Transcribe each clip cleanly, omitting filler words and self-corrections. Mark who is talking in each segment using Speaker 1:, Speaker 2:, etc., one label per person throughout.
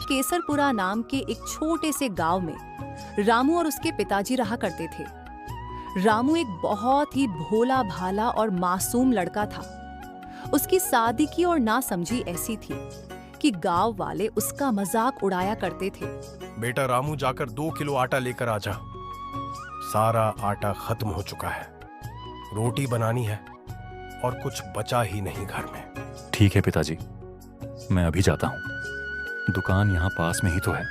Speaker 1: केसरपुरा नाम के एक छोटे से गांव में रामू और उसके पिताजी रहा करते थे। रामू एक बहुत ही भोला भाला और मासूम लड़का था। उसकी सादगी और नासमझी ऐसी थी कि गांव वाले उसका मजाक उड़ाया करते थे।
Speaker 2: बेटा रामू, जाकर 2 किलो आटा लेकर आ जा। सारा आटा खत्म हो चुका है। रोटी बनानी है और कुछ बचा ही नहीं घर में।
Speaker 3: ठीक है पिताजी, मैं अभी जाता हूँ। दुकान यहाँ पास में ही तो है।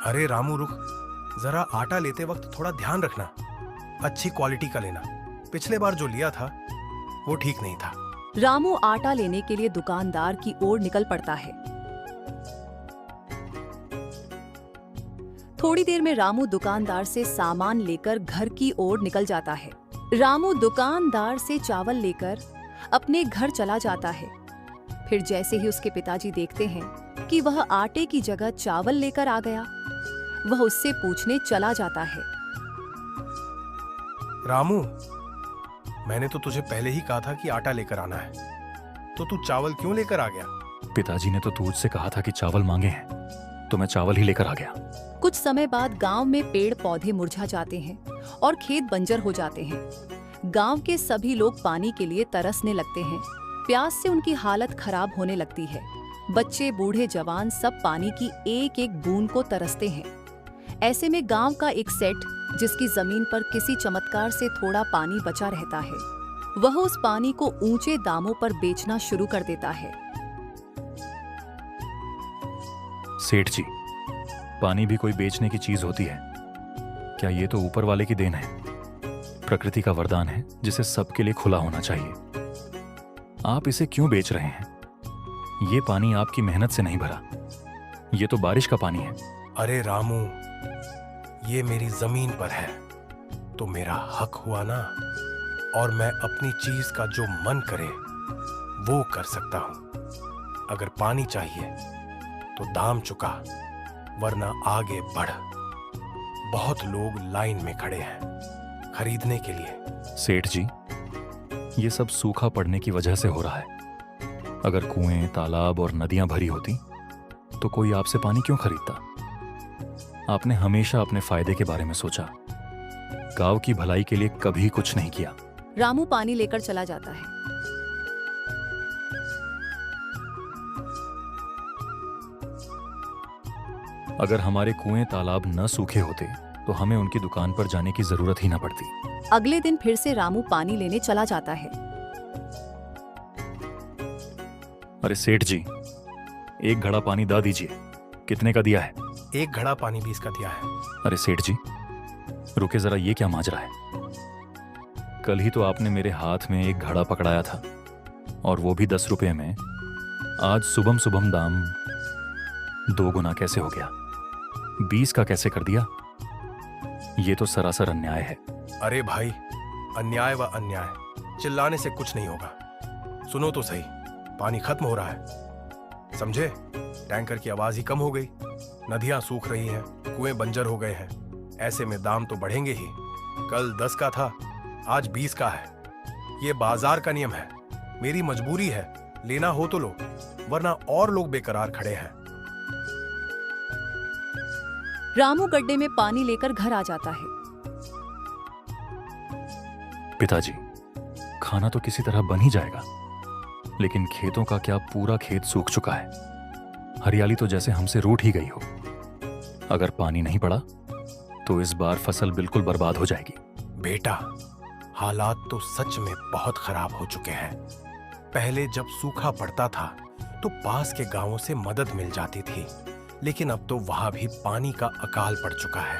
Speaker 2: अरे रामू रुक, जरा आटा लेते वक्त थोड़ा ध्यान रखना। अच्छी क्वालिटी का लेना। पिछले बार जो लिया था वो ठीक नहीं था।
Speaker 1: रामू आटा लेने के लिए दुकानदार की ओर निकल पड़ता है। थोड़ी देर में रामू दुकानदार से सामान लेकर घर की ओर निकल जाता है। रामू दुकानदार से चावल लेकर अपने घर चला जाता है। फिर जैसे ही उसके पिताजी देखते हैं कि वह आटे की जगह चावल लेकर आ गया, वह उससे पूछने चला जाता है।
Speaker 2: रामू, मैंने तो तुझे पहले ही कहा था कि आटा लेकर आना है, तो तू चावल क्यों लेकर आ गया?
Speaker 3: पिताजी ने तो दूध से कहा था कि चावल मांगे हैं, तो मैं चावल ही लेकर आ गया।
Speaker 1: कुछ समय बाद गांव में पेड़ पौधे मुरझा जाते हैं और खेत बंजर हो जाते हैं। गांव के सभी लोग पानी के लिए तरसने लगते हैं। प्यास से उनकी हालत खराब होने लगती है। बच्चे, बूढ़े, जवान सब पानी की एक एक बूंद को तरसते हैं। ऐसे में गांव का एक सेठ, जिसकी जमीन पर किसी चमत्कार से थोड़ा पानी बचा रहता है, वह उस पानी को ऊंचे दामों पर बेचना शुरू कर देता है।
Speaker 3: सेठ जी, पानी भी कोई बेचने की चीज होती है क्या? ये तो ऊपर वाले की देन है, प्रकृति का वरदान है जिसे सबके लिए खुला होना चाहिए। आप इसे क्यों बेच रहे हैं? ये पानी आपकी मेहनत से नहीं भरा, ये तो बारिश का पानी है।
Speaker 2: अरे रामू, ये मेरी जमीन पर है तो मेरा हक हुआ ना, और मैं अपनी चीज का जो मन करे वो कर सकता हूं। अगर पानी चाहिए तो दाम चुका, वरना आगे बढ़। बहुत लोग लाइन में खड़े हैं खरीदने के लिए।
Speaker 3: सेठ जी, ये सब सूखा पड़ने की वजह से हो रहा है। अगर कुएं, तालाब और नदियां भरी होती तो कोई आपसे पानी क्यों खरीदता? आपने हमेशा अपने फायदे के बारे में सोचा, गांव की भलाई के लिए कभी कुछ नहीं किया।
Speaker 1: रामू पानी लेकर चला जाता है।
Speaker 3: अगर हमारे कुएं, तालाब न सूखे होते तो हमें उनकी दुकान पर जाने की जरूरत ही ना पड़ती।
Speaker 1: अगले दिन फिर से रामू पानी लेने चला जाता है।
Speaker 3: अरे सेठ जी, एक घड़ा पानी दा दीजिए। कितने का दिया है?
Speaker 2: 1 घड़ा पानी 20 का दिया है।
Speaker 3: अरे सेठ जी, रुके जरा, ये क्या माजरा है? कल ही तो आपने मेरे हाथ में एक घड़ा पकड़ाया था, और वो भी 10 रुपए में। आज सुबह सुबह दाम 2 गुना कैसे हो गया? 20 का कैसे कर दिया? ये तो सरासर अन्याय है।
Speaker 2: अरे भाई, अन्याय व अन्याय, चिल्लाने से कुछ नहीं होगा। सुनो तो सही, पानी खत्म हो रहा है, समझे? टैंकर की आवाज ही कम हो गई, नदियां सूख रही हैं, कुएं बंजर हो गए हैं। ऐसे में दाम तो बढ़ेंगे ही। कल 10 का था, आज 20 का है। ये बाजार का नियम है, मेरी मजबूरी है। लेना हो तो लो, वरना और लोग बेकरार खड़े हैं।
Speaker 1: रामू गड्ढे में पानी लेकर घर आ जाता है।
Speaker 3: पिताजी, खाना तो किसी तरह बन ही जाएगा, लेकिन खेतों का क्या? पूरा खेत सूख चुका है। हरियाली तो जैसे हमसे रूठ ही गई हो। अगर पानी नहीं पड़ा तो इस बार फसल बिल्कुल बर्बाद हो जाएगी।
Speaker 2: बेटा, हालात तो सच में बहुत खराब हो चुके हैं। पहले जब सूखा पड़ता था तो पास के गांवों से मदद मिल जाती थी, लेकिन अब तो वहां भी पानी का अकाल पड़ चुका है।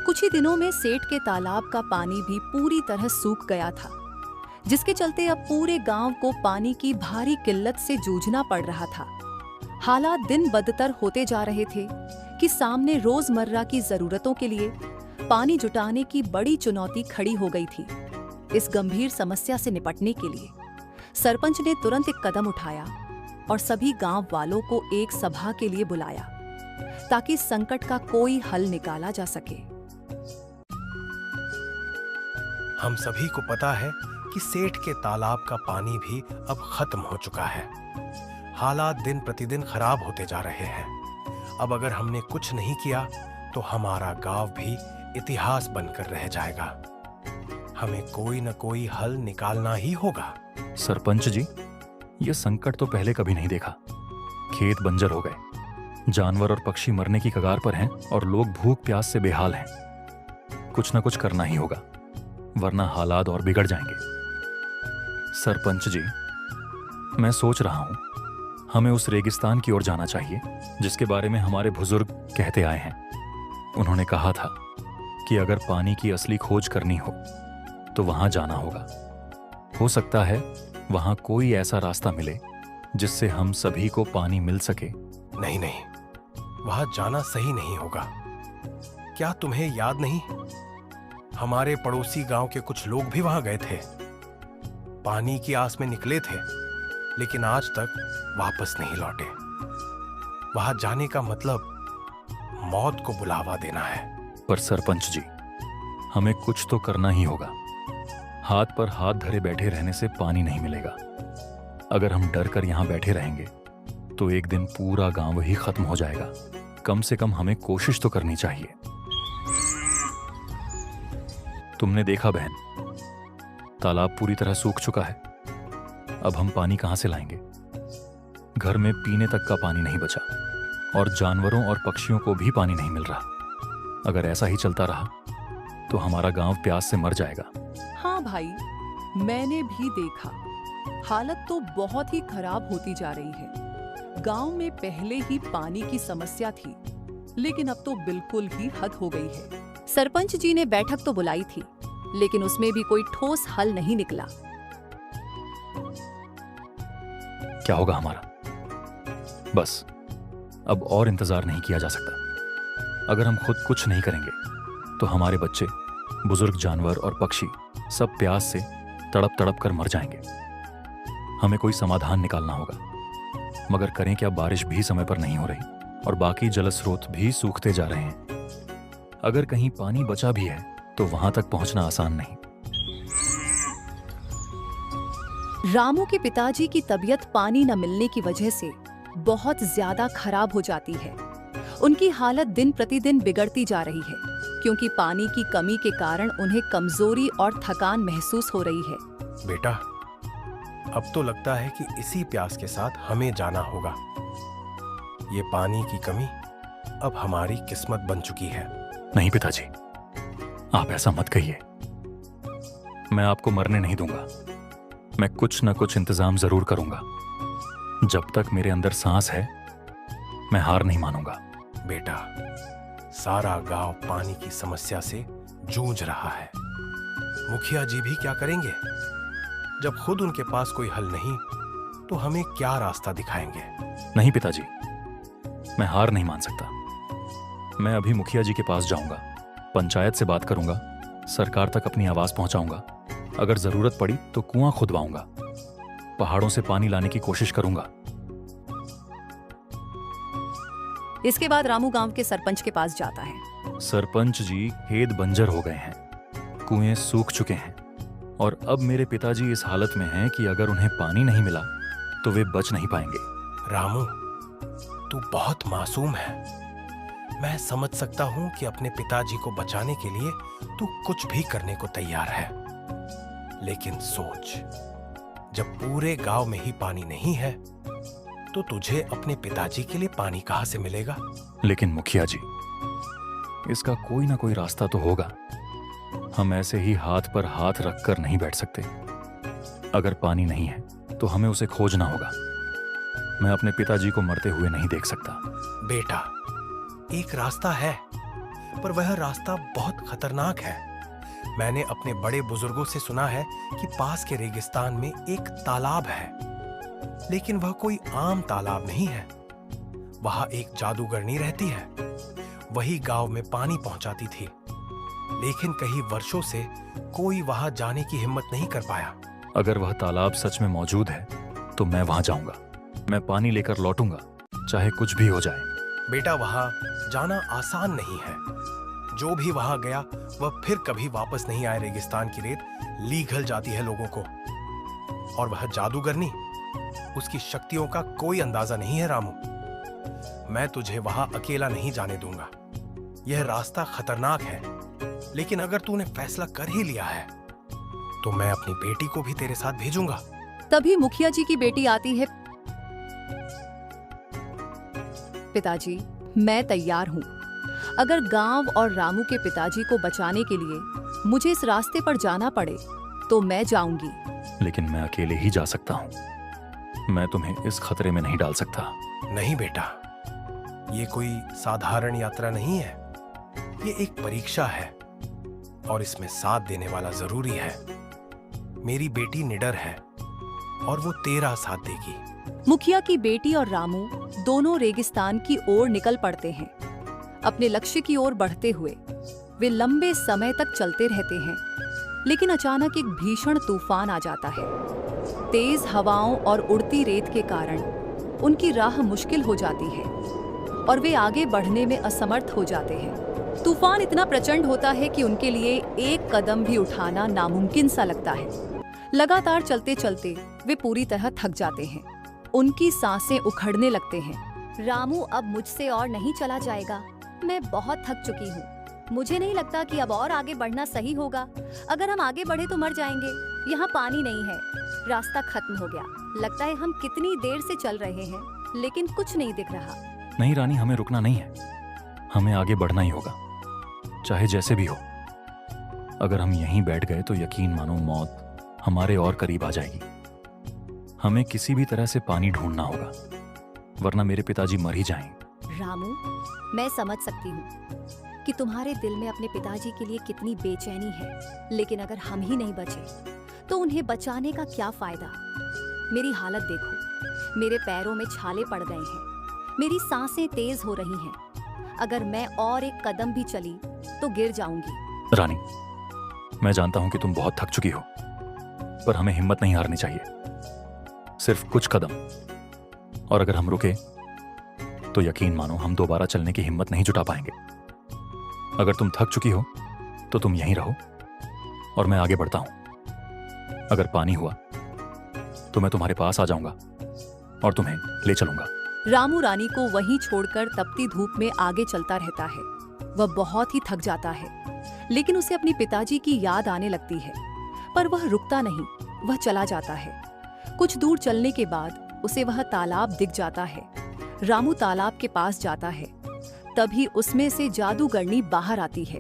Speaker 1: कुछ ही दिनों में सेठ के तालाब का पानी भी पूरी तरह सूख गया था, जिसके चलते अब पूरे गांव को पानी की भारी किल्लत से जूझना पड़ रहा था। हालात दिन बदतर होते जा रहे थे कि सामने रोजमर्रा की जरूरतों के लिए पानी जुटाने की बड़ी चुनौती खड़ी हो गई थी। इस गंभीर समस्या से निपटने के लिए सरपंच ने तुरंत एक कदम उठाया और सभी गांव वालों को एक सभा के लिए बुलाया, ताकि संकट का कोई हल निकाला जा सके।
Speaker 2: हम सभी को पता है कि सेठ के तालाब का पानी भी अब खत्म हो चुका है। हालात दिन प्रतिदिन खराब होते जा रहे हैं। अब अगर हमने कुछ नहीं किया तो हमारा गांव भी इतिहास बनकर रह जाएगा। हमें कोई न कोई हल निकालना ही होगा।
Speaker 3: सरपंच जी, ये संकट तो पहले कभी नहीं देखा। खेत बंजर हो गए, जानवर और पक्षी मरने की कगार पर हैं और लोग भूख प्यास से बेहाल हैं। कुछ न कुछ करना ही होगा, वरना हालात और बिगड़ जाएंगे। सरपंच जी, मैं सोच रहा हूं हमें उस रेगिस्तान की ओर जाना चाहिए जिसके बारे में हमारे बुजुर्ग कहते आए हैं। उन्होंने कहा था कि अगर पानी की असली खोज करनी हो तो वहां जाना होगा। हो सकता है वहां कोई ऐसा रास्ता मिले जिससे हम सभी को पानी मिल सके।
Speaker 2: नहीं नहीं, वहां जाना सही नहीं होगा। क्या तुम्हें याद नहीं, हमारे पड़ोसी गांव के कुछ लोग भी वहां गए थे, पानी की आस में निकले थे, लेकिन आज तक वापस नहीं लौटे। वहां जाने का मतलब मौत को बुलावा देना है।
Speaker 3: पर सरपंच जी, हमें कुछ तो करना ही होगा। हाथ पर हाथ धरे बैठे रहने से पानी नहीं मिलेगा। अगर हम डर कर यहां बैठे रहेंगे तो एक दिन पूरा गांव ही खत्म हो जाएगा। कम से कम हमें कोशिश तो करनी चाहिए। तुमने देखा बहन, तालाब पूरी तरह सूख चुका है। अब हम पानी कहां से लाएंगे? घर में पीने तक का पानी नहीं बचा और जानवरों और पक्षियों को भी पानी नहीं मिल रहा। अगर ऐसा ही चलता रहा तो हमारा गांव प्यास से मर जाएगा।
Speaker 1: हाँ भाई, मैंने भी देखा, हालत तो बहुत ही खराब होती जा रही है। गांव में पहले ही पानी की समस्या थी, लेकिन अब तो बिल्कुल ही हद हो गई है। सरपंच जी ने बैठक तो बुलाई थी, लेकिन उसमें भी कोई ठोस हल नहीं निकला।
Speaker 3: क्या होगा हमारा? बस अब और इंतजार नहीं किया जा सकता। अगर हम खुद कुछ नहीं करेंगे तो हमारे बच्चे, बुजुर्ग, जानवर और पक्षी सब प्यास से तड़प तड़प कर मर जाएंगे। हमें कोई समाधान निकालना होगा, मगर करें क्या? बारिश भी समय पर नहीं हो रही और बाकी जल स्रोत भी सूखते जा रहे हैं। अगर कहीं पानी बचा भी है तो वहां तक पहुंचना आसान नहीं।
Speaker 1: रामू के पिताजी की तबीयत पानी न मिलने की वजह से बहुत ज्यादा खराब हो जाती है। उनकी हालत दिन प्रतिदिन बिगड़ती जा रही है, क्योंकि पानी की कमी के कारण उन्हें कमजोरी और थकान महसूस हो रही है।
Speaker 2: बेटा, अब तो लगता है कि इसी प्यास के साथ हमें जाना होगा। ये पानी की कमी अब हमारी किस्मत बन चुकी है।
Speaker 3: नहीं पिताजी, आप ऐसा मत कहिए। मैं आपको मरने नहीं दूंगा। मैं कुछ न कुछ इंतजाम जरूर करूंगा। जब तक मेरे अंदर सांस है, मैं हार नहीं मानूंगा।
Speaker 2: बेटा, सारा गांव पानी की समस्या से जूझ रहा है। मुखिया जी भी क्या करेंगे? जब खुद उनके पास कोई हल नहीं तो हमें क्या रास्ता दिखाएंगे?
Speaker 3: नहीं पिताजी, मैं हार नहीं मान सकता। मैं अभी मुखिया जी के पास जाऊंगा, पंचायत से बात करूंगा, सरकार तक अपनी आवाज पहुंचाऊंगा। अगर जरूरत पड़ी तो कुआं खुदवाऊंगा, पहाड़ों से पानी लाने की कोशिश करूंगा।
Speaker 1: इसके बाद रामू गांव के सरपंच के पास जाता है।
Speaker 3: सरपंच जी, खेत बंजर हो गए हैं, कुएं सूख चुके हैं और अब मेरे पिताजी इस हालत में हैं कि अगर उन्हें पानी नहीं मिला तो वे बच नहीं पाएंगे।
Speaker 2: रामू, तू बहुत मासूम है। मैं समझ सकता हूं कि अपने पिताजी को बचाने के लिए तू कुछ भी करने को तैयार है, लेकिन सोच, जब पूरे गांव में ही पानी नहीं है तो तुझे अपने पिताजी के लिए पानी कहां से मिलेगा?
Speaker 3: लेकिन मुखिया जी, इसका कोई ना कोई रास्ता तो होगा। हम ऐसे ही हाथ पर हाथ रखकर नहीं बैठ सकते। अगर पानी नहीं है तो हमें उसे खोजना होगा। मैं अपने पिताजी को मरते हुए नहीं देख सकता।
Speaker 2: बेटा, एक रास्ता है, पर वह रास्ता बहुत खतरनाक है। मैंने अपने बड़े बुजुर्गों से सुना है कि पास के रेगिस्तान में एक तालाब है, लेकिन वह कोई आम तालाब नहीं है। वहां एक जादूगरनी रहती है। वही गांव में पानी पहुंचाती थी, लेकिन कई वर्षों से कोई वहां जाने की हिम्मत नहीं कर पाया।
Speaker 3: अगर वह तालाब सच में मौजूद है तो मैं वहां जाऊंगा। मैं पानी लेकर लौटूंगा, चाहे कुछ भी हो जाए।
Speaker 2: बेटा, वहां जाना आसान नहीं है। जो भी वहां गया वह फिर कभी वापस नहीं आए। रेगिस्तान की रेत ली घल जाती है लोगों को, और वह जादूगरनी, उसकी शक्तियों का कोई अंदाजा नहीं है रामू। मैं तुझे वहां अकेला नहीं जाने दूंगा। यह रास्ता खतरनाक है, लेकिन अगर तूने फैसला कर ही लिया है तो मैं अपनी बेटी को भी तेरे साथ भेजूंगा।
Speaker 1: तभी मुखिया जी की बेटी आती है। पिताजी, मैं तैयार हूँ। अगर गांव और रामू के पिताजी को बचाने के लिए मुझे इस रास्ते पर जाना पड़े तो मैं जाऊंगी।
Speaker 3: लेकिन मैं अकेले ही जा सकता हूँ। मैं तुम्हें इस खतरे में नहीं डाल सकता।
Speaker 2: नहीं बेटा, ये कोई साधारण यात्रा नहीं है। ये एक परीक्षा है और इसमें साथ देने वाला जरूरी है। मेरी बेटी निडर है और वो तेरा साथ देगी।
Speaker 1: मुखिया की बेटी और रामू दोनों रेगिस्तान की ओर निकल पड़ते हैं। अपने लक्ष्य की ओर बढ़ते हुए वे लंबे समय तक चलते रहते हैं, लेकिन अचानक एक भीषण तूफान आ जाता है। तेज हवाओं और उड़ती रेत के कारण उनकी राह मुश्किल हो जाती है और वे आगे बढ़ने में असमर्थ हो जाते हैं। तूफान इतना प्रचंड होता है कि उनके लिए एक कदम भी उठाना नामुमकिन सा लगता है। लगातार चलते चलते वे पूरी तरह थक जाते हैं। उनकी सांसें उखड़ने लगते हैं।
Speaker 4: रामू, अब मुझसे और नहीं चला जाएगा। मैं बहुत थक चुकी हूँ। मुझे नहीं लगता कि अब और आगे बढ़ना सही होगा। अगर हम आगे बढ़े तो मर जाएंगे। यहाँ पानी नहीं है, रास्ता खत्म हो गया। लगता है हम कितनी देर से चल रहे हैं, लेकिन कुछ नहीं दिख रहा।
Speaker 3: नहीं रानी, हमें रुकना नहीं है। हमें आगे बढ़ना ही होगा, चाहे जैसे भी हो। अगर हम यहीं बैठ गए तो यकीन मानो मौत हमारे और करीब आ जाएगी। हमें किसी भी तरह से पानी ढूंढना होगा, वरना मेरे पिताजी मर ही जाएंगे।
Speaker 4: रामू, मैं समझ सकती हूँ कि तुम्हारे दिल में अपने पिताजी के लिए कितनी बेचैनी है, लेकिन अगर हम ही नहीं बचे तो उन्हें बचाने का क्या फायदा। मेरी हालत देखो, मेरे पैरों में छाले पड़ गए हैं, मेरी सांसें तेज हो रही हैं। अगर मैं और एक कदम भी चली तो गिर जाऊंगी।
Speaker 3: रानी, मैं जानता हूं कि तुम बहुत थक चुकी हो, पर हमें हिम्मत नहीं हारनी चाहिए। सिर्फ कुछ कदम, और अगर हम रुके तो यकीन मानो हम दोबारा चलने की हिम्मत नहीं जुटा पाएंगे। अगर तुम थक चुकी हो तो तुम यहीं रहो और मैं आगे बढ़ता हूं। अगर पानी हुआ तो मैं तुम्हारे पास आ जाऊंगा और तुम्हें ले चलूंगा।
Speaker 1: रामू रानी को वहीं छोड़कर तपती धूप में आगे चलता रहता है। वह बहुत ही थक जाता है, लेकिन उसे अपने पिताजी की याद आने लगती है। पर वह रुकता नहीं, वह चला जाता है। कुछ दूर चलने के बाद उसे वह तालाब दिख जाता है। रामू तालाब के पास जाता है, तभी उसमें से जादूगरनी बाहर आती है।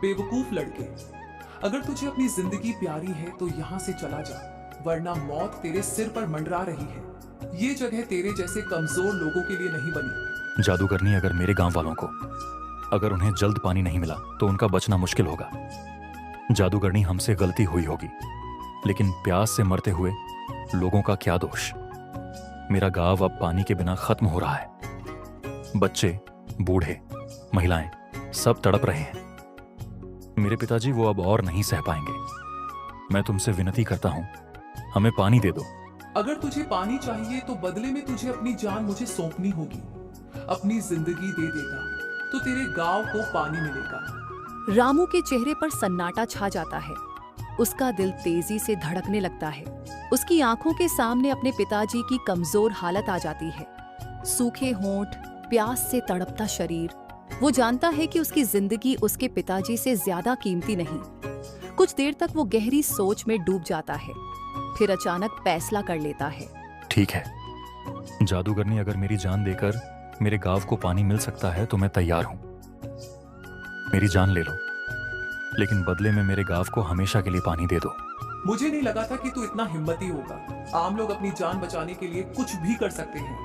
Speaker 5: बेवकूफ लड़के, अगर तुझे अपनी जिंदगी प्यारी है तो यहाँ से चला जा, वरना मौत तेरे सिर पर मंडरा रही है। ये जगह तेरे जैसे कमजोर लोगों के लिए नहीं बनी।
Speaker 3: जादूगरनी, अगर मेरे गांव वालों को अगर उन्हें जल्द पानी नहीं मिला तो उनका बचना मुश्किल होगा। जादूगरनी, हमसे गलती हुई होगी, लेकिन प्यास से मरते हुए लोगों का क्या दोष। मेरा गांव अब पानी के बिना खत्म हो रहा है। बच्चे, बूढ़े, महिलाएं सब तड़प रहे हैं। मेरे पिताजी वो अब और नहीं सह पाएंगे। मैं तुमसे विनती करता हूं, हमें पानी दे दो।
Speaker 5: अगर तुझे पानी चाहिए तो बदले में तुझे अपनी जान मुझे सौंपनी होगी। अपनी जिंदगी दे देगा तो तेरे गांव को पानी मिलेगा।
Speaker 1: रामू के चेहरे पर सन्नाटा छा जाता है। उसका दिल तेजी से धड़कने लगता है। उसकी आंखों के सामने अपने पिताजी की कमजोर हालत आ जाती है। सूखे होंठ, प्यास से तड़पता शरीर। वो जानता है कि उसकी जिंदगी उसके पिताजी से ज्यादा कीमती नहीं। कुछ देर तक वो गहरी सोच में डूब जाता है, फिर अचानक फैसला कर लेता है।
Speaker 3: ठीक है जादूगरनी, अगर मेरी जान देकर मेरे गांव को पानी मिल सकता है तो मैं तैयार हूं। मेरी जान ले लो, लेकिन बदले में मेरे गांव को हमेशा के लिए पानी दे दो।
Speaker 5: मुझे नहीं लगा था कि तू इतना हिम्मती होगा। आम लोग अपनी जान बचाने के लिए कुछ भी कर सकते हैं,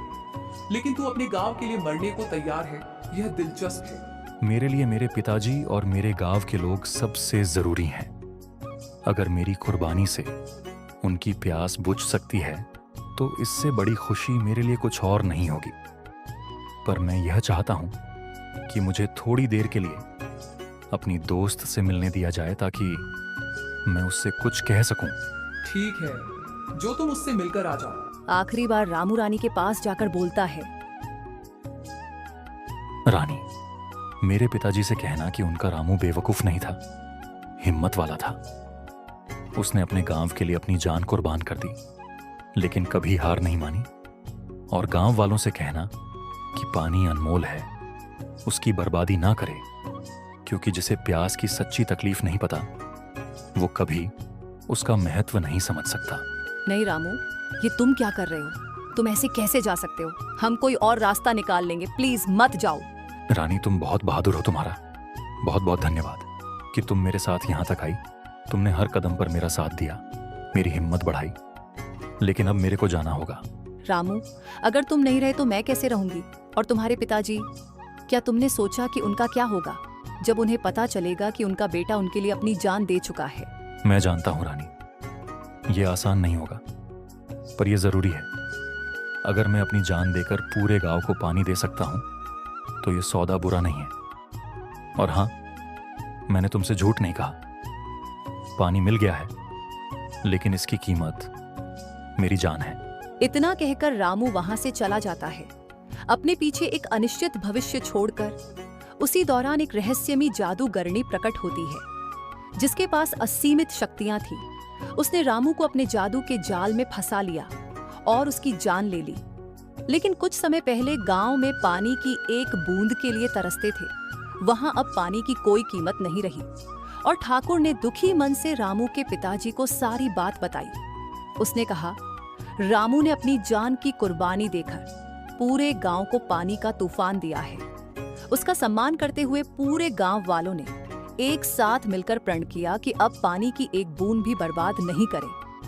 Speaker 5: लेकिन तू अपने गांव के लिए मरने को तैयार है। यह दिलचस्प है।
Speaker 3: मेरे लिए मेरे पिताजी और मेरे गांव के लोग सबसे जरूरी हैं। अगर मेरी कुर्बानी से उनकी प्यास बुझ सकती है तो इससे बड़ी खुशी मेरे लिए कुछ और नहीं होगी। पर मैं यह चाहता हूं कि मुझे थोड़ी देर के लिए अपनी दोस्त से मिलने दिया जाए, ताकि मैं उससे कुछ कह सकूं।
Speaker 5: ठीक है, जो तुम उससे मिलकर आ जाओ।
Speaker 1: आखिरी बार रामू रानी के पास जाकर बोलता है,
Speaker 3: रानी, मेरे पिताजी से कहना कि उनका रामू बेवकूफ नहीं था, हिम्मत वाला था। उसने अपने गांव के लिए अपनी जान कुर्बान कर दी, लेकिन कभी हार नहीं मानी। और गांव वालों से कहना कि पानी अनमोल है, उसकी बर्बादी ना करे, क्योंकि जिसे प्यास की सच्ची तकलीफ नहीं पता, वो कभी उसका महत्व नहीं समझ सकता।
Speaker 1: नहीं रामू, ये तुम क्या कर रहे हो? तुम ऐसे कैसे जा सकते हो? हम कोई और रास्ता निकाल लेंगे, प्लीज मत जाओ।
Speaker 3: रानी, तुम बहुत बहादुर हो। तुम्हारा बहुत बहुत धन्यवाद कि तुम मेरे साथ यहाँ तक आई। तुमने हर कदम पर मेरा साथ दिया, मेरी हिम्मत बढ़ाई। लेकिन अब मेरे को जाना होगा।
Speaker 1: रामू, अगर तुम नहीं रहे तो मैं कैसे रहूंगी? और तुम्हारे पिताजी, क्या तुमने सोचा कि उनका क्या होगा जब उन्हें पता चलेगा कि उनका बेटा उनके लिए अपनी जान दे चुका है?
Speaker 3: मैं जानता हूँ रानी, ये आसान नहीं होगा, पर यह जरूरी है। अगर मैं अपनी जान देकर पूरे गांव को पानी दे सकता हूं तो यह सौदा बुरा नहीं है। और हां, मैंने तुमसे झूठ नहीं कहा। पानी मिल गया है, लेकिन इसकी कीमत मेरी जान है।
Speaker 1: इतना कहकर रामू वहां से चला जाता है, अपने पीछे एक अनिश्चित भविष्य छोड़कर। उसी दौरान एक रहस्यमयी जादूगरनी प्रकट होती है, जिसके पास असीमित शक्तियां थी। उसने रामू को अपने जादू के जाल में फंसा लिया और उसकी जान ले ली। लेकिन कुछ समय पहले गांव में पानी की एक बूंद के लिए तरसते थे, वहां अब पानी की कोई कीमत नहीं रही। और ठाकुर ने दुखी मन से रामू के पिताजी को सारी बात बताई। उसने कहा, रामू ने अपनी जान की कुर्बानी देकर पूरे गांव को पानी का तूफान दिया है। उसका सम्मान करते हुए पूरे गांव वालों ने एक साथ मिलकर प्रण किया कि अब पानी की एक बूंद भी बर्बाद नहीं करे।